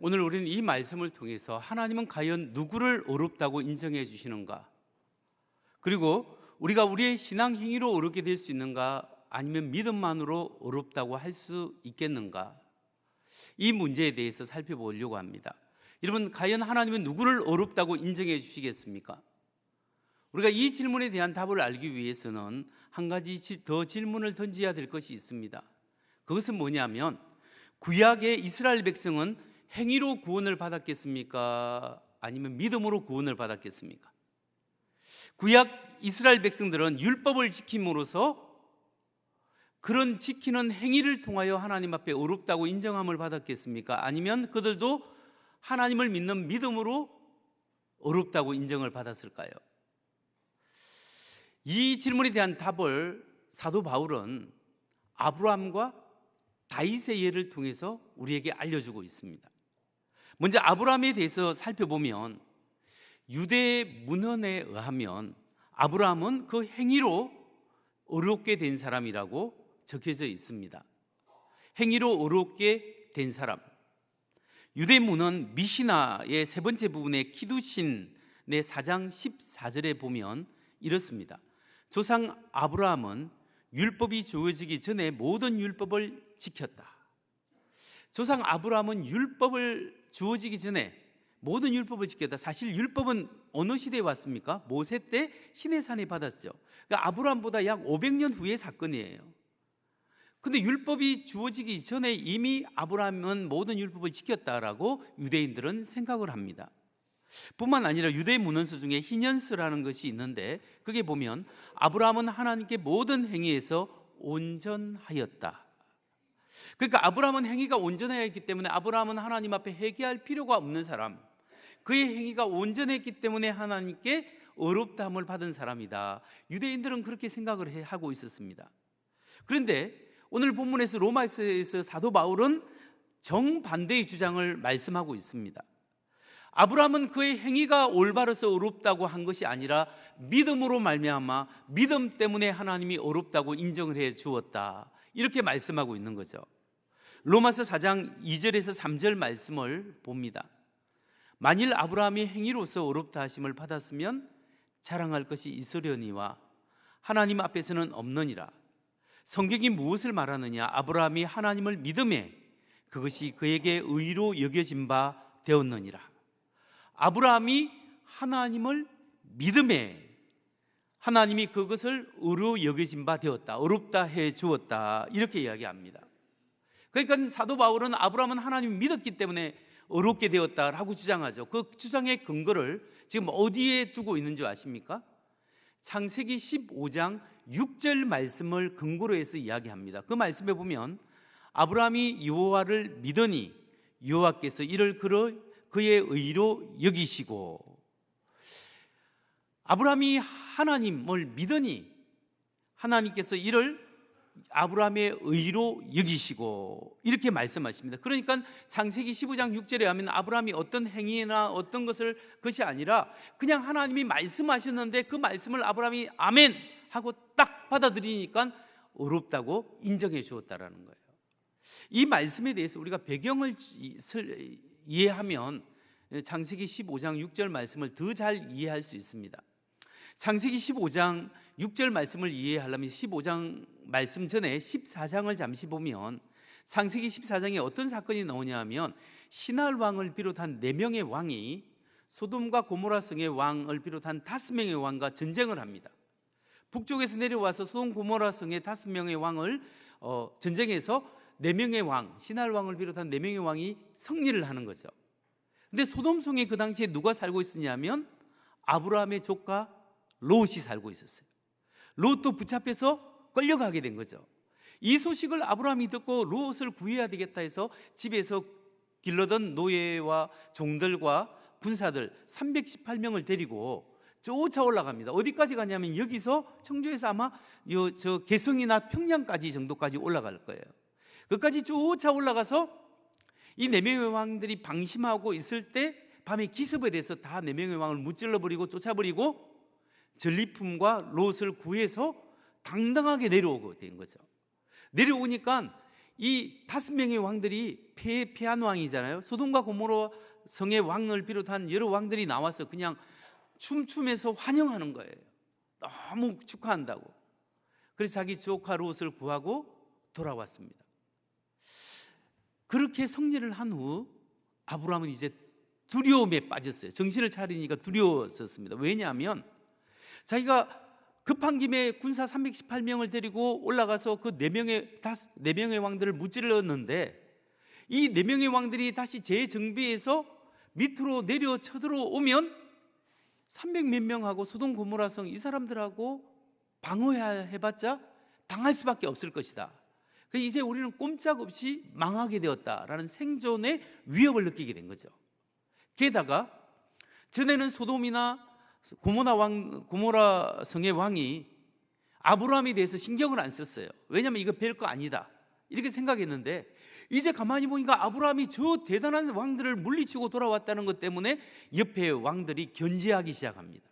오늘 우리는 이 말씀을 통해서 하나님은 과연 누구를 어렵다고 인정해 주시는가, 그리고 우리가 우리의 신앙 행위로 어렵게 될 수 있는가, 아니면 믿음만으로 어렵다고 할 수 있겠는가, 이 문제에 대해서 살펴보려고 합니다. 여러분, 과연 하나님은 누구를 어렵다고 인정해 주시겠습니까? 우리가 이 질문에 대한 답을 알기 위해서는 한 가지 더 질문을 던져야 될 것이 있습니다. 그것은 뭐냐면, 구약의 이스라엘 백성은 행위로 구원을 받았겠습니까? 아니면 믿음으로 구원을 받았겠습니까? 구약 이스라엘 백성들은 율법을 지킴으로써 그런 지키는 행위를 통하여 하나님 앞에 어렵다고 인정함을 받았겠습니까? 아니면 그들도 하나님을 믿는 믿음으로 어렵다고 인정을 받았을까요? 이 질문에 대한 답을 사도 바울은 아브라함과 다윗의 예를 통해서 우리에게 알려주고 있습니다. 먼저 아브라함에 대해서 살펴보면, 유대 문헌에 의하면 아브라함은 그 행위로 어렵게 된 사람이라고 적혀져 있습니다. 행위로 어렵게 된 사람. 유대 문헌 미시나의 세 번째 부분에 키두신의 4장 14절에 보면 이렇습니다. 조상 아브라함은 율법이 주어지기 전에 모든 율법을 지켰다. 조상 아브라함은 율법을 주어지기 전에 모든 율법을 지켰다. 사실 율법은 어느 시대에 왔습니까? 모세 때 시내산에 받았죠. 그러니까 아브라함보다 약 500년 후의 사건이에요. 근데 율법이 주어지기 전에 이미 아브라함은 모든 율법을 지켰다라고 유대인들은 생각을 합니다. 뿐만 아니라 유대 문헌서 중에 희년서라는 것이 있는데, 그게 보면 아브라함은 하나님께 모든 행위에서 온전하였다. 그러니까 아브라함은 행위가 온전하였기 때문에 아브라함은 하나님 앞에 회개할 필요가 없는 사람, 그의 행위가 온전했기 때문에 하나님께 어렵다함을 받은 사람이다. 유대인들은 그렇게 생각을 하고 있었습니다. 그런데 오늘 본문에서 로마서에서 사도 바울은 정반대의 주장을 말씀하고 있습니다. 아브라함은 그의 행위가 올바라서 어렵다고 한 것이 아니라 믿음으로 말미암아 믿음 때문에 하나님이 어렵다고 인정을 해 주었다, 이렇게 말씀하고 있는 거죠. 로마서 4장 2절에서 3절 말씀을 봅니다. 만일 아브라함이 행위로서 어렵다 하심을 받았으면 자랑할 것이 있으려니와 하나님 앞에서는 없느니라. 성경이 무엇을 말하느냐? 아브라함이 하나님을 믿음에 그것이 그에게 의로 여겨진 바 되었느니라. 아브라함이 하나님을 믿음에 하나님이 그것을 의로 여겨진 바 되었다, 어렵다 해 주었다, 이렇게 이야기합니다. 그러니까 사도 바울은 아브라함은 하나님을 믿었기 때문에 어렵게 되었다라고 주장하죠. 그 주장의 근거를 지금 어디에 두고 있는 줄 아십니까? 창세기 15장 6절 말씀을 근거로 해서 이야기합니다. 그 말씀에 보면 아브라함이 여호와를 믿으니 여호와께서 이를 그의 의로 여기시고, 아브라함이 하나님을 믿으니 하나님께서 이를 아브라함의 의로 여기시고, 이렇게 말씀하십니다. 그러니까 창세기 15장 6절에 하면 아브라함이 어떤 행위나 어떤 것이 아니라 그냥 하나님이 말씀하셨는데 그 말씀을 아브라함이 아멘 하고 딱 받아들이니까 어렵다고 인정해 주었다라는 거예요. 이 말씀에 대해서 우리가 배경을 이해하면 창세기 15장 6절 말씀을 더 잘 이해할 수 있습니다. 창세기 15장 6절 말씀을 이해하려면 15장 말씀 전에 14장을 잠시 보면 창세기 14장에 어떤 사건이 나오냐 하면, 시날 왕을 비롯한 4명의 왕이 소돔과 고모라 성의 왕을 비롯한 5명의 왕과 전쟁을 합니다. 북쪽에서 내려와서 소돔 고모라 성의 5명의 왕을 전쟁에서 4명의 왕, 시날 왕을 비롯한 4명의 왕이 승리를 하는 거죠. 근데 소돔 성에 그 당시에 누가 살고 있었냐면 아브라함의 조카 롯이 살고 있었어요. 롯도 붙잡혀서 끌려가게 된 거죠. 이 소식을 아브라함이 듣고 롯을 구해야 되겠다 해서 집에서 길러던 노예와 종들과 군사들 318명을 데리고 쫓아 올라갑니다. 어디까지 가냐면 여기서 청주에서 아마 저 개성이나 평양까지 정도까지 올라갈 거예요. 그까지 쫓아 올라가서 이 4명의 왕들이 방심하고 있을 때 밤에 기습에 대해서 다 4명의 왕을 무찔러버리고 쫓아버리고 전리품과 롯을 구해서 당당하게 내려오게 된 거죠. 내려오니까 이 5명의 왕들이 패한 왕이잖아요. 소돔과 고모라 성의 왕을 비롯한 여러 왕들이 나와서 그냥 춤추면서 환영하는 거예요. 너무 축하한다고. 그래서 자기 조카 롯을 구하고 돌아왔습니다. 그렇게 승리를 한 후 아브라함은 이제 두려움에 빠졌어요. 정신을 차리니까 두려웠었습니다. 왜냐하면 자기가 급한 김에 군사 318명을 데리고 올라가서 그 4명의 왕들을 무찔렀는데 이 4명의 왕들이 다시 재정비해서 밑으로 내려 쳐들어오면 300몇 명하고 소돔 고모라성 이 사람들하고 방어해봤자 당할 수밖에 없을 것이다. 이제 우리는 꼼짝없이 망하게 되었다라는 생존의 위협을 느끼게 된 거죠. 게다가 전에는 소돔이나 고모라 성의 왕이 아브라함에 대해서 신경을 안 썼어요. 왜냐하면 이거 별거 아니다 이렇게 생각했는데 이제 가만히 보니까 아브라함이 저 대단한 왕들을 물리치고 돌아왔다는 것 때문에 옆에 왕들이 견제하기 시작합니다.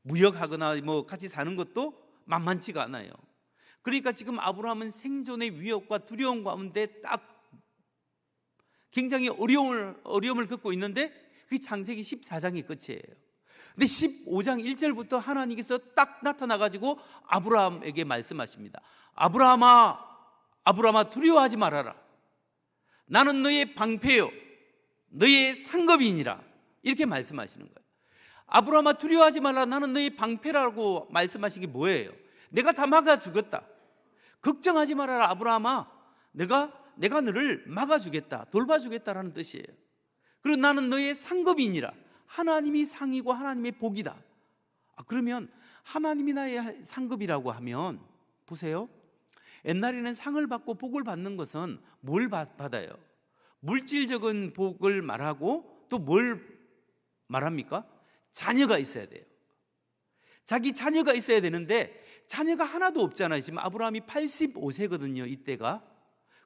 무역하거나 뭐 같이 사는 것도 만만치가 않아요. 그러니까 지금 아브라함은 생존의 위협과 두려움 가운데 딱 굉장히 어려움을 겪고 있는데 그게 창세기 14장이 끝이에요. 근데 15장 1절부터 하나님께서 딱 나타나가지고 아브라함에게 말씀하십니다. 아브라함아 두려워하지 말아라. 나는 너의 방패요 너의 상급이니라. 이렇게 말씀하시는 거예요. 아브라함아 두려워하지 말아라. 나는 너의 방패라고 말씀하신 게 뭐예요? 내가 다 막아주겠다. 걱정하지 말아라 아브라함아. 내가 너를 막아주겠다, 돌봐주겠다라는 뜻이에요. 그리고 나는 너의 상급이니라. 하나님이 상이고 하나님의 복이다. 그러면 하나님이 나의 상급이라고 하면 보세요. 옛날에는 상을 받고 복을 받는 것은 뭘 받아요? 물질적인 복을 말하고 또 뭘 말합니까? 자녀가 있어야 돼요. 자기 자녀가 있어야 되는데 자녀가 하나도 없잖아요. 지금 아브라함이 85세거든요 이때가.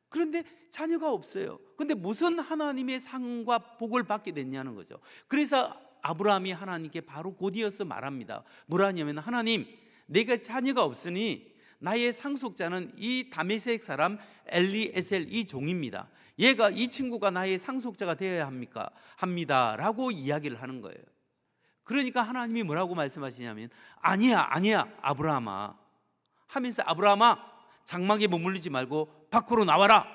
그런데 자녀가 없어요. 그런데 무슨 하나님의 상과 복을 받게 됐냐는 거죠. 그래서 아브라함이 하나님께 바로 곧이어서 말합니다. 뭐라 하냐면 하나님 내가 자녀가 없으니 나의 상속자는 이 다메섹 사람 엘리에셀 이 종입니다. 이 친구가 나의 상속자가 되어야 합니다 라고 이야기를 하는 거예요. 그러니까 하나님이 뭐라고 말씀하시냐면 아니야 아브라함아 하면서 아브라함아 장막에 머물리지 말고 밖으로 나와라.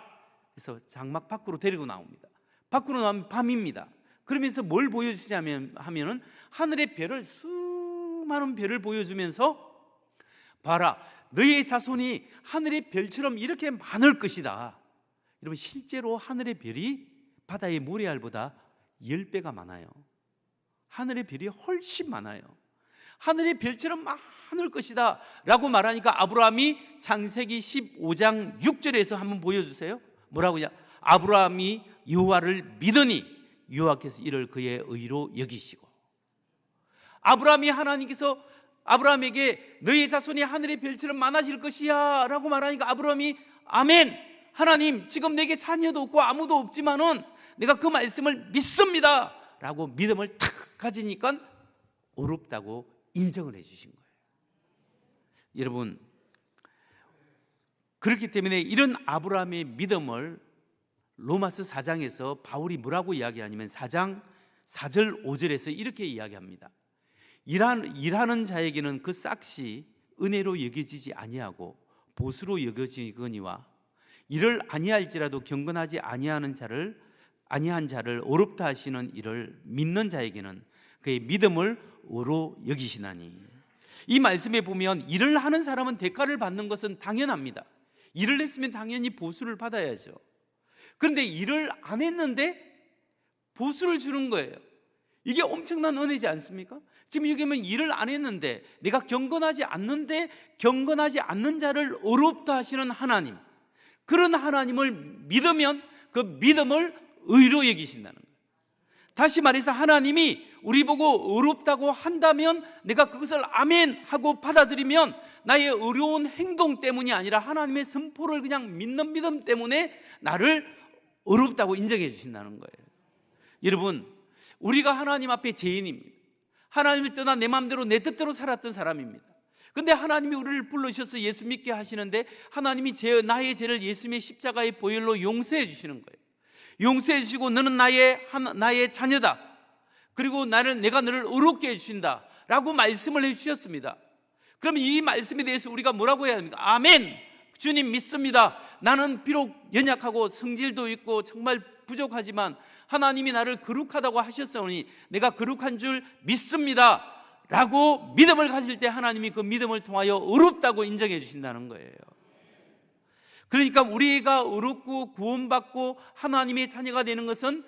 그래서 장막 밖으로 데리고 나옵니다. 밖으로 나오면 밤입니다. 그러면서 뭘 보여주냐면 하면은 하늘의 별을 수많은 별을 보여주면서 봐라 너의 자손이 하늘의 별처럼 이렇게 많을 것이다. 여러분 실제로 하늘의 별이 바다의 모래알보다 10배가 많아요. 하늘의 별이 훨씬 많아요. 하늘의 별처럼 많을 것이다 라고 말하니까 아브라함이 창세기 15장 6절에서 한번 보여주세요. 뭐라고요? 아브라함이 여호와를 믿으니 여호와께서 이를 그의 의로 여기시고. 아브라함이 하나님께서 아브라함에게 너의 자손이 하늘의 별처럼 많아질 것이야 라고 말하니까 아브라함이 아멘 하나님 지금 내게 자녀도 없고 아무도 없지만은 내가 그 말씀을 믿습니다 라고 믿음을 탁 가지니까 어렵다고 인정을 해주신 거예요. 여러분 그렇기 때문에 이런 아브라함의 믿음을 로마서 4장에서 바울이 뭐라고 이야기하냐면 4장 4절 5절에서 이렇게 이야기합니다. 일하는 자에게는 그 싹이 은혜로 여겨지지 아니하고 보수로 여겨지거니와 이를 아니할지라도 경건하지 아니한 자를 어렵다 하시는 이를 믿는 자에게는 그의 믿음을 의로 여기시나니. 이 말씀에 보면 일을 하는 사람은 대가를 받는 것은 당연합니다. 일을 했으면 당연히 보수를 받아야죠. 그런데 일을 안 했는데 보수를 주는 거예요. 이게 엄청난 은혜지 않습니까? 지금 여기 보면 일을 안 했는데 내가 경건하지 않는 자를 어렵다 하시는 하나님, 그런 하나님을 믿으면 그 믿음을 의로 여기신다는 거예요. 다시 말해서 하나님이 우리 보고 어렵다고 한다면 내가 그것을 아멘 하고 받아들이면 나의 어려운 행동 때문이 아니라 하나님의 선포를 그냥 믿는 믿음 때문에 나를 어렵다고 인정해 주신다는 거예요. 여러분 우리가 하나님 앞에 죄인입니다. 하나님을 떠나 내 마음대로 내 뜻대로 살았던 사람입니다. 근데 하나님이 우리를 불러주셔서 예수 믿게 하시는데 하나님이 나의 죄를 예수님의 십자가의 보혈로 용서해 주시는 거예요. 용서해 주시고 너는 나의 자녀다. 그리고 내가 너를 의롭게 해주신다 라고 말씀을 해주셨습니다. 그러면 이 말씀에 대해서 우리가 뭐라고 해야 합니까? 아멘! 주님 믿습니다. 나는 비록 연약하고 성질도 있고 정말 부족하지만 하나님이 나를 거룩하다고 하셨사오니 내가 거룩한 줄 믿습니다 라고 믿음을 가질 때 하나님이 그 믿음을 통하여 의롭다고 인정해 주신다는 거예요. 그러니까 우리가 의롭고 구원받고 하나님의 자녀가 되는 것은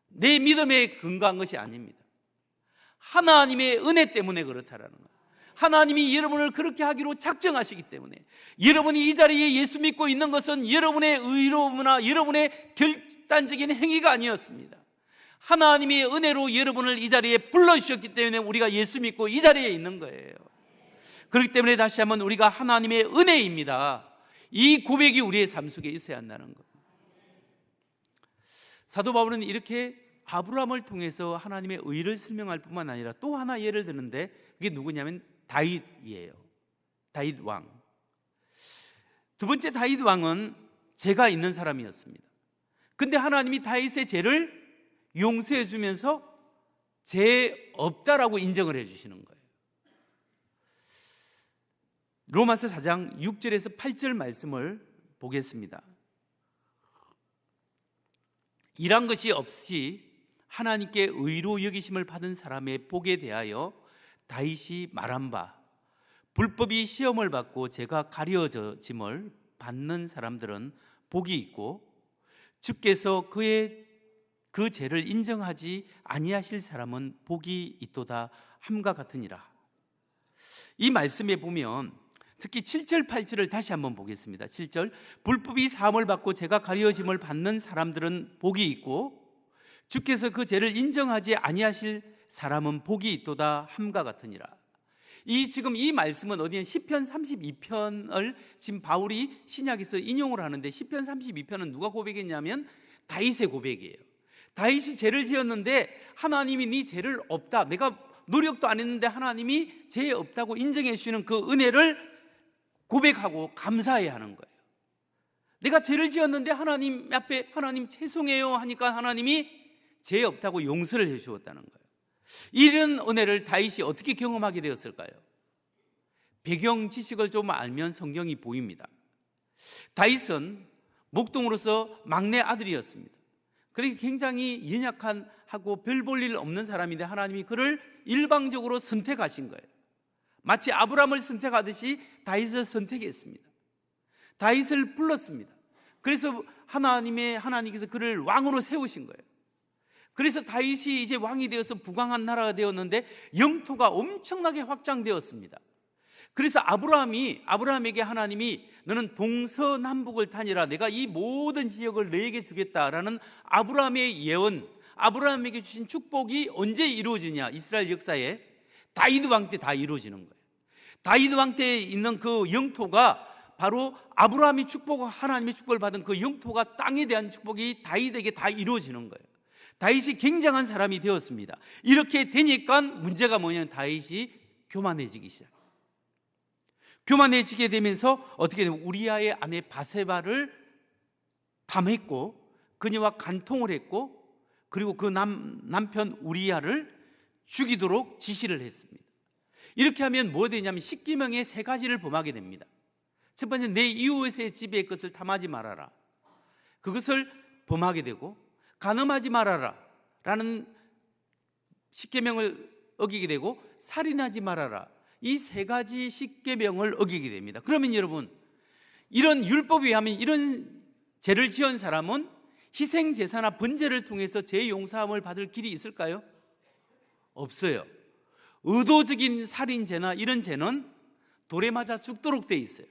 내 믿음에 근거한 것이 아닙니다. 하나님의 은혜 때문에 그렇다라는 거예요. 하나님이 여러분을 그렇게 하기로 작정하시기 때문에, 여러분이 이 자리에 예수 믿고 있는 것은 여러분의 의로움이나 여러분의 결단적인 행위가 아니었습니다. 하나님의 은혜로 여러분을 이 자리에 불러주셨기 때문에 우리가 예수 믿고 이 자리에 있는 거예요. 그렇기 때문에 다시 한번 우리가 하나님의 은혜입니다, 이 고백이 우리의 삶 속에 있어야 한다는 것. 사도 바울은 이렇게 아브라함을 통해서 하나님의 의를 설명할 뿐만 아니라 또 하나 예를 드는데, 그게 누구냐면 다윗이에요. 다윗 왕. 두 번째 다윗 왕은 죄가 있는 사람이었습니다. 근데 하나님이 다윗의 죄를 용서해 주면서 죄 없다라고 인정을 해 주시는 거예요. 로마서 4장 6절에서 8절 말씀을 보겠습니다. 일한 것이 없이 하나님께 의로 여기심을 받은 사람의 복에 대하여 다윗이 말한 바, 불법이 시험을 받고 죄가 가려짐을 받는 사람들은 복이 있고 주께서 그 죄를 인정하지 아니하실 사람은 복이 있도다 함과 같으니라. 이 말씀에 보면 특히 7절 8절을 다시 한번 보겠습니다. 7절, 불법이 사함을 받고 죄가 가려짐을 받는 사람들은 복이 있고 주께서 그 죄를 인정하지 아니하실 사람은 복이 있도다 함과 같으니라. 지금 이 말씀은 어디에 시편 32편을 지금 바울이 신약에서 인용을 하는데, 시편 32편은 누가 고백했냐면 다윗의 고백이에요. 다윗이 죄를 지었는데 하나님이 네 죄를 없다, 내가 노력도 안 했는데 하나님이 죄 없다고 인정해 주시는 그 은혜를 고백하고 감사해야 하는 거예요. 내가 죄를 지었는데 하나님 앞에 하나님 죄송해요 하니까 하나님이 죄 없다고 용서를 해 주었다는 거예요. 이런 은혜를 다윗이 어떻게 경험하게 되었을까요? 배경 지식을 좀 알면 성경이 보입니다. 다윗은 목동으로서 막내 아들이었습니다. 그러니까 굉장히 연약한 하고 별 볼 일 없는 사람인데 하나님이 그를 일방적으로 선택하신 거예요. 마치 아브라함을 선택하듯이 다윗을 선택했습니다. 다윗을 불렀습니다. 그래서 하나님께서 그를 왕으로 세우신 거예요. 그래서 다윗이 이제 왕이 되어서 부강한 나라가 되었는데 영토가 엄청나게 확장되었습니다. 그래서 아브라함에게 하나님이 너는 동서남북을 다니라, 내가 이 모든 지역을 너에게 주겠다라는 아브라함의 예언, 아브라함에게 주신 축복이 언제 이루어지냐? 이스라엘 역사에 다윗 왕 때 다 이루어지는 거예요. 다윗 왕 때 있는 그 영토가 바로 아브라함이 하나님의 축복을 받은 그 영토가, 땅에 대한 축복이 다윗에게 다 이루어지는 거예요. 다윗이 굉장한 사람이 되었습니다. 이렇게 되니까 문제가 뭐냐면 다윗이 교만해지기 시작해요. 교만해지게 되면서 어떻게 되면 우리아의 아내 바세바를 탐했고 그녀와 간통을 했고, 그리고 그 남편 우리아를 죽이도록 지시를 했습니다. 이렇게 하면 뭐 되냐면 십계명의 3가지를 범하게 됩니다. 첫 번째, 내 이웃의 집의 것을 탐하지 말아라, 그것을 범하게 되고, 간음하지 말아라 라는 십계명을 어기게 되고, 살인하지 말아라, 이 3가지 십계명을 어기게 됩니다. 그러면 여러분, 이런 율법에 의하면 이런 죄를 지은 사람은 희생제사나 번제를 통해서 죄 용서함을 받을 길이 있을까요? 없어요. 의도적인 살인죄나 이런 죄는 돌에 맞아 죽도록 돼 있어요.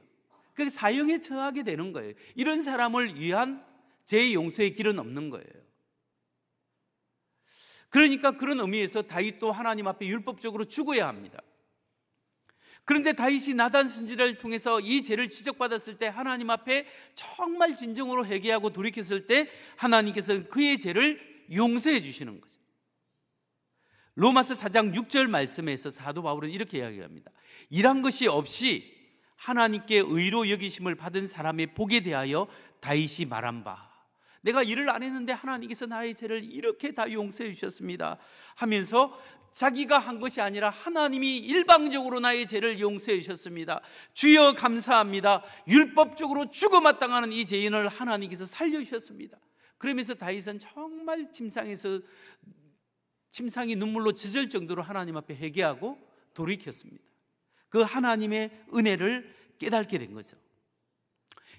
그게 사형에 처하게 되는 거예요. 이런 사람을 위한 죄 용서의 길은 없는 거예요. 그러니까 그런 의미에서 다윗도 하나님 앞에 율법적으로 죽어야 합니다. 그런데 다윗이 나단 선지자를 통해서 이 죄를 지적받았을 때 하나님 앞에 정말 진정으로 회개하고 돌이켰을 때 하나님께서 그의 죄를 용서해 주시는 거죠. 로마서 4장 6절 말씀에서 사도 바울은 이렇게 이야기합니다. 일한 것이 없이 하나님께 의로 여기심을 받은 사람의 복에 대하여 다윗이 말한 바, 내가 일을 안 했는데 하나님께서 나의 죄를 이렇게 다 용서해 주셨습니다 하면서 자기가 한 것이 아니라 하나님이 일방적으로 나의 죄를 용서해 주셨습니다. 주여 감사합니다. 율법적으로 죽어마땅하는 이 죄인을 하나님께서 살려주셨습니다. 그러면서 다윗은 정말 침상이 눈물로 젖을 정도로 하나님 앞에 회개하고 돌이켰습니다. 그 하나님의 은혜를 깨닫게 된 거죠.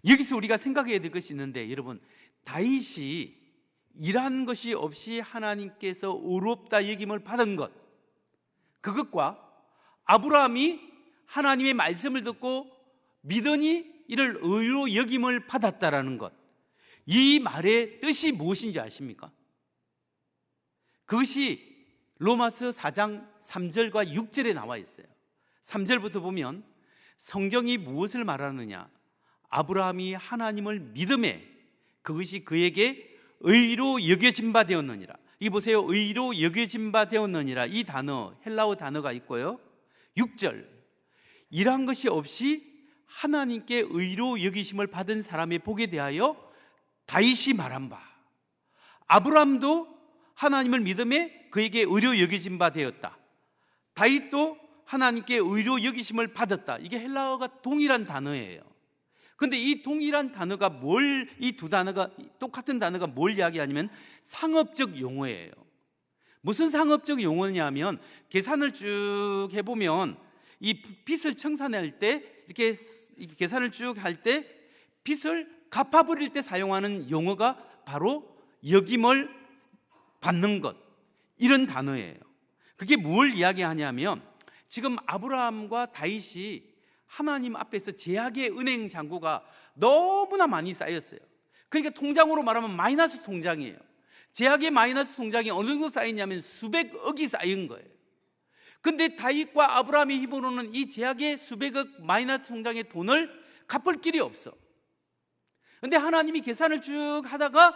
여기서 우리가 생각해야 될 것이 있는데, 여러분, 다윗이 일한 것이 없이 하나님께서 의롭다 여김을 받은 것, 그것과 아브라함이 하나님의 말씀을 듣고 믿으니 이를 의로 여김을 받았다라는 것, 이 말의 뜻이 무엇인지 아십니까? 그것이 로마서 4장 3절과 6절에 나와 있어요. 3절부터 보면 성경이 무엇을 말하느냐? 아브라함이 하나님을 믿음에 그것이 그에게 의로 여겨진 바 되었느니라. 이 보세요. 의로 여겨진 바 되었느니라. 이 단어, 헬라어 단어가 있고요. 6절, 일한 것이 없이 하나님께 의로 여기심을 받은 사람의 복에 대하여 다윗이 말한 바, 아브라함도 하나님을 믿음에 그에게 의로 여겨진 바 되었다. 다윗도 하나님께 의로 여기심을 받았다. 이게 헬라어가 동일한 단어예요. 근데 이 동일한 단어가 이 두 단어가, 똑같은 단어가 뭘 이야기하냐면 상업적 용어예요. 무슨 상업적 용어냐면, 계산을 쭉 해보면 이 빚을 청산할 때, 이렇게 계산을 쭉 할 때 빚을 갚아버릴 때 사용하는 용어가 바로 여김을 받는 것, 이런 단어예요. 그게 뭘 이야기하냐면, 지금 아브라함과 다윗이 하나님 앞에서 제약의 은행 잔고가 너무나 많이 쌓였어요. 그러니까 통장으로 말하면 마이너스 통장이에요. 제약의 마이너스 통장이 어느 정도 쌓였냐면 수백억이 쌓인 거예요. 근데 다윗과 아브라함의 힘으로는 이 제약의 수백억 마이너스 통장의 돈을 갚을 길이 없어. 근데 하나님이 계산을 쭉 하다가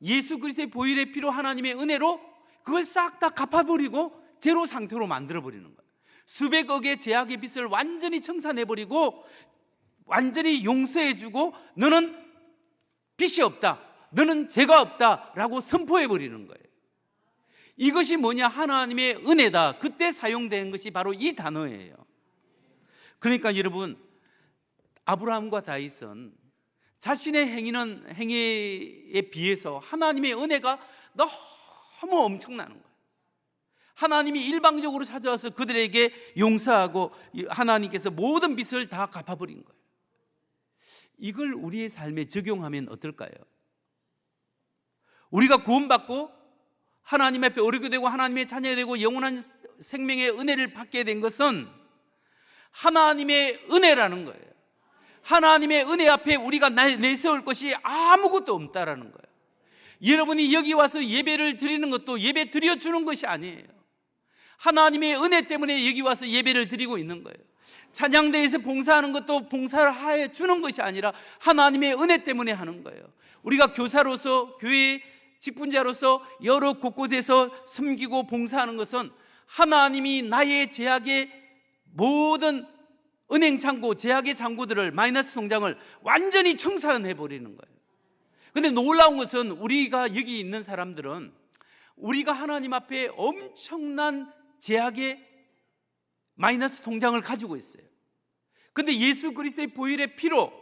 예수 그리스도의 보혈의 피로 하나님의 은혜로 그걸 싹 다 갚아버리고 제로 상태로 만들어버리는 거예요. 수백억의 제약의 빚을 완전히 청산해버리고 완전히 용서해주고, 너는 빚이 없다, 너는 죄가 없다 라고 선포해버리는 거예요. 이것이 뭐냐? 하나님의 은혜다. 그때 사용된 것이 바로 이 단어예요. 그러니까 여러분, 아브라함과 다윗은 자신의 행위에 비해서 하나님의 은혜가 너무 엄청나는 거예요. 하나님이 일방적으로 찾아와서 그들에게 용서하고 하나님께서 모든 빚을 다 갚아버린 거예요. 이걸 우리의 삶에 적용하면 어떨까요? 우리가 구원받고 하나님 앞에 어리게 되고 하나님의 자녀가 되고 영원한 생명의 은혜를 받게 된 것은 하나님의 은혜라는 거예요. 하나님의 은혜 앞에 우리가 내세울 것이 아무것도 없다라는 거예요. 여러분이 여기 와서 예배를 드리는 것도 예배 드려주는 것이 아니에요. 하나님의 은혜 때문에 여기 와서 예배를 드리고 있는 거예요. 찬양대에서 봉사하는 것도 봉사를 해 주는 것이 아니라 하나님의 은혜 때문에 하는 거예요. 우리가 교사로서, 교회 직분자로서 여러 곳곳에서 섬기고 봉사하는 것은 하나님이 나의 제약의 모든 은행 잔고, 제약의 잔고들을, 마이너스 통장을 완전히 청산해 버리는 거예요. 근데 놀라운 것은 우리가 여기 있는 사람들은 우리가 하나님 앞에 엄청난 제약의 마이너스 통장을 가지고 있어요. 근데 예수 그리스도의 보혈의 피로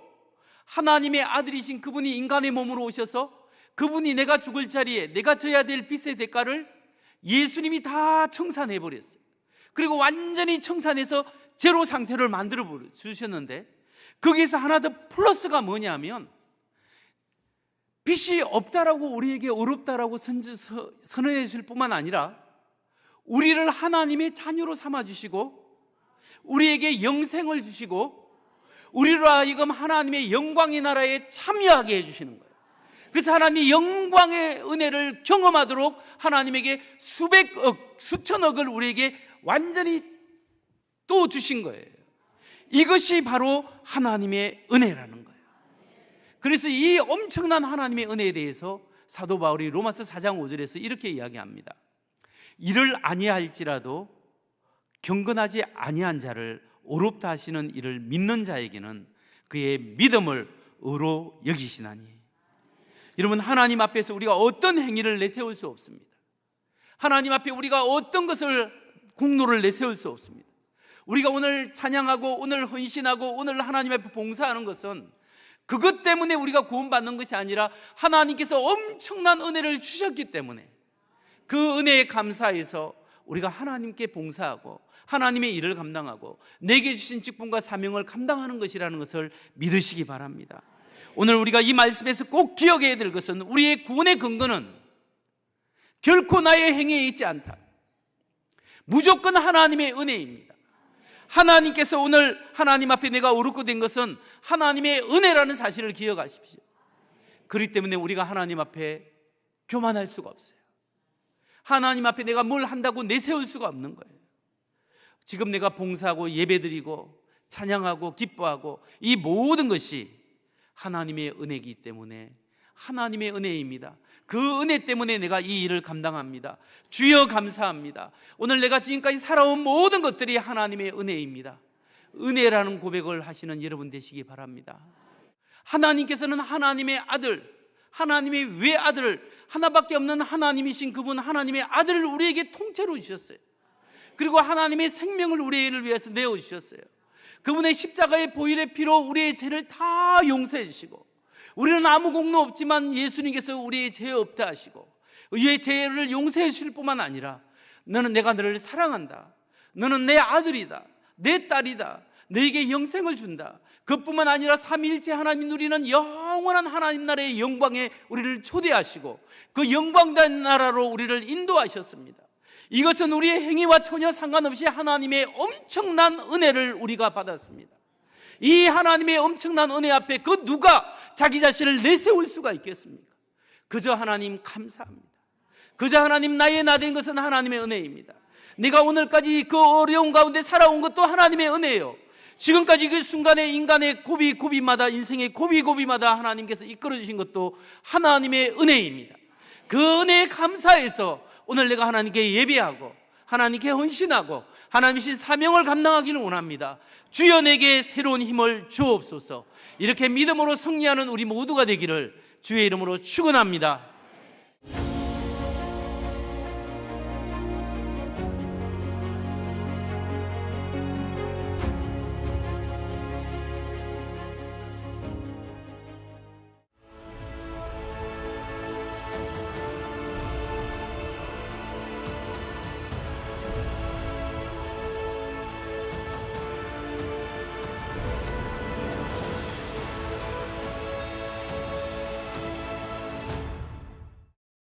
하나님의 아들이신 그분이 인간의 몸으로 오셔서 그분이 내가 죽을 자리에 내가 져야 될 빚의 대가를 예수님이 다 청산해 버렸어요. 그리고 완전히 청산해서 제로 상태를 만들어 주셨는데, 거기에서 하나 더 플러스가 뭐냐면, 빚이 없다라고 우리에게 어렵다라고 선언해 주실 뿐만 아니라 우리를 하나님의 자녀로 삼아주시고 우리에게 영생을 주시고 우리로 하여금 하나님의 영광의 나라에 참여하게 해주시는 거예요. 그래서 하나님의 영광의 은혜를 경험하도록 하나님에게 수백억, 수천억을 우리에게 완전히 또 주신 거예요. 이것이 바로 하나님의 은혜라는 거예요. 그래서 이 엄청난 하나님의 은혜에 대해서 사도 바울이 로마서 4장 5절에서 이렇게 이야기합니다. 이를 아니할지라도 경건하지 아니한 자를 의롭다 하시는 이를 믿는 자에게는 그의 믿음을 의로 여기시나니. 여러분, 하나님 앞에서 우리가 어떤 행위를 내세울 수 없습니다. 하나님 앞에 우리가 어떤 것을 공로를 내세울 수 없습니다. 우리가 오늘 찬양하고 오늘 헌신하고 오늘 하나님 앞에 봉사하는 것은 그것 때문에 우리가 구원받는 것이 아니라 하나님께서 엄청난 은혜를 주셨기 때문에 그 은혜에 감사해서 우리가 하나님께 봉사하고 하나님의 일을 감당하고 내게 주신 직분과 사명을 감당하는 것이라는 것을 믿으시기 바랍니다. 오늘 우리가 이 말씀에서 꼭 기억해야 될 것은 우리의 구원의 근거는 결코 나의 행위에 있지 않다. 무조건 하나님의 은혜입니다. 하나님께서 오늘 하나님 앞에 내가 옳고 된 것은 하나님의 은혜라는 사실을 기억하십시오. 그렇기 때문에 우리가 하나님 앞에 교만할 수가 없어요. 하나님 앞에 내가 뭘 한다고 내세울 수가 없는 거예요. 지금 내가 봉사하고 예배드리고 찬양하고 기뻐하고 이 모든 것이 하나님의 은혜이기 때문에 하나님의 은혜입니다. 그 은혜 때문에 내가 이 일을 감당합니다. 주여 감사합니다. 오늘 내가 지금까지 살아온 모든 것들이 하나님의 은혜입니다. 은혜라는 고백을 하시는 여러분 되시기 바랍니다. 하나님께서는 하나님의 아들, 하나님의 외아들, 하나밖에 없는 하나님이신 그분 하나님의 아들을 우리에게 통째로 주셨어요. 그리고 하나님의 생명을 우리를 위해서 내어주셨어요. 그분의 십자가의 보혈의 피로 우리의 죄를 다 용서해 주시고, 우리는 아무 공로 없지만 예수님께서 우리의 죄 없다 하시고 우리의 죄를 용서해 주실 뿐만 아니라 내가 너를 사랑한다, 너는 내 아들이다, 내 딸이다, 너에게 영생을 준다. 그뿐만 아니라 삼위일체 하나님 누리는 영원한 하나님 나라의 영광에 우리를 초대하시고 그 영광된 나라로 우리를 인도하셨습니다. 이것은 우리의 행위와 전혀 상관없이 하나님의 엄청난 은혜를 우리가 받았습니다. 이 하나님의 엄청난 은혜 앞에 그 누가 자기 자신을 내세울 수가 있겠습니까? 그저 하나님 감사합니다. 그저 하나님 나의 나 된 것은 하나님의 은혜입니다. 내가 오늘까지 그 어려운 가운데 살아온 것도 하나님의 은혜예요. 지금까지 그 순간에 인간의 고비고비마다, 인생의 고비고비마다 하나님께서 이끌어주신 것도 하나님의 은혜입니다. 그 은혜에 감사해서 오늘 내가 하나님께 예배하고 하나님께 헌신하고 하나님이신 사명을 감당하기를 원합니다. 주여 내게 새로운 힘을 주옵소서. 이렇게 믿음으로 승리하는 우리 모두가 되기를 주의 이름으로 축원합니다.